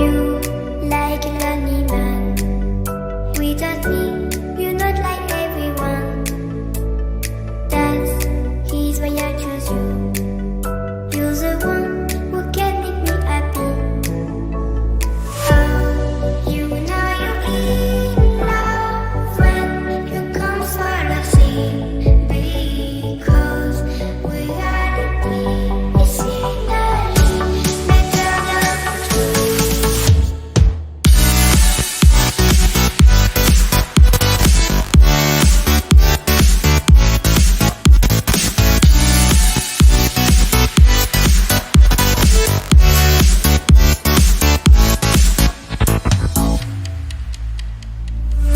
You like a lonely man. Without me, you're not like everyone. That's his why I choose you. You're the one who can make me happy. Oh, you know you're in love when you come for the sea. Because reality is finally better than truth.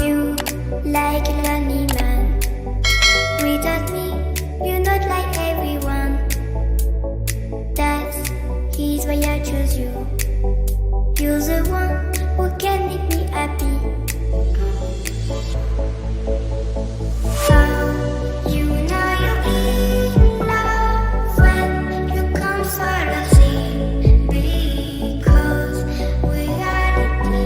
You like a lonely man. Without me, you're not like everyone. That's his why I choose you. You're the one who can make me happy. Oh, you know you're in love when you come for the sea. Because reality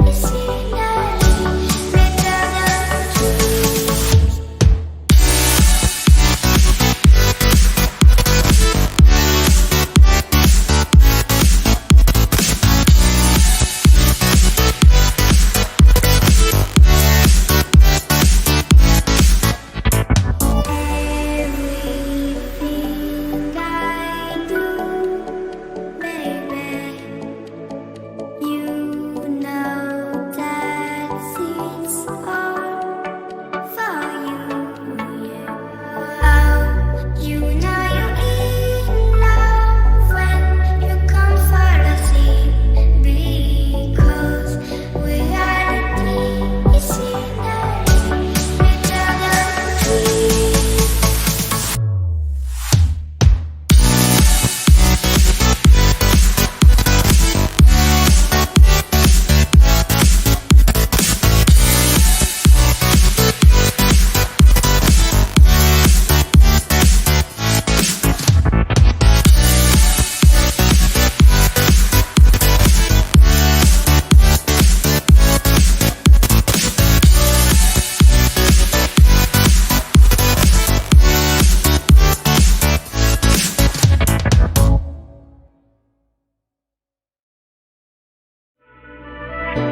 is finally better than truth. Everything I do, baby, you know that it's all for you, yeah. Oh, you know you're in love when you come for the sea. Because reality is finally better than truth.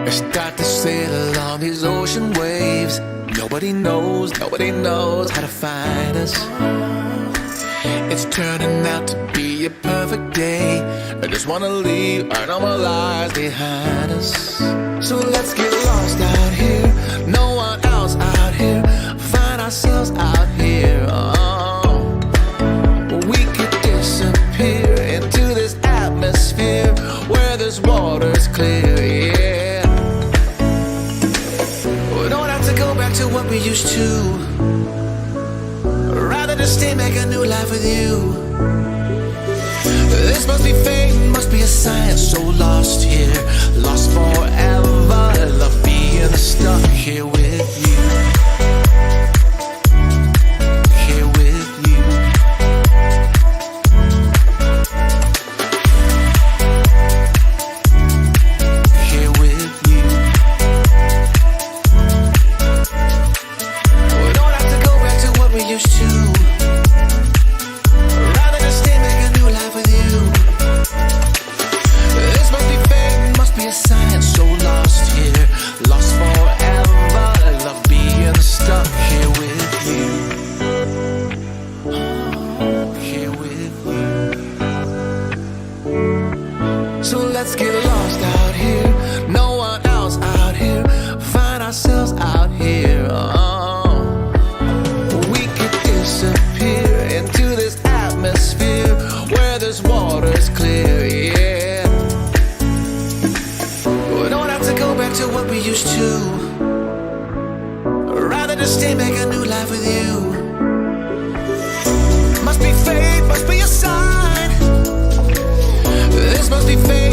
I start to sail on these ocean waves. Nobody knows how to find us. It's turning out to be a perfect day. I just wanna leave our normal lives behind us. So let's get lost out here. No one else out here. Find ourselves out here. Oh, we could disappear into this atmosphere where this water's clear, yeah. We don't have to go back to what we used to. Rather just stay, make a new life with you. This must be fate, must be a sign. So lost here, lost forever. Love being stuck here with you. Here with you. Here with you. We don't have to go back to what we used to. Rather just stay, make a new life with you. This must be fate, must be a sign. So lost here, lost forever. Love being stuck here with you. Here with you. So let's get lost out here. No one else out here. Find ourselves out here. Oh, we could disappear into this atmosphere where this water's clear, yeah. We don't have to go back to what we used to. Rather just stay, make a new life with you. Must be fate, must be a sign. This must be fate.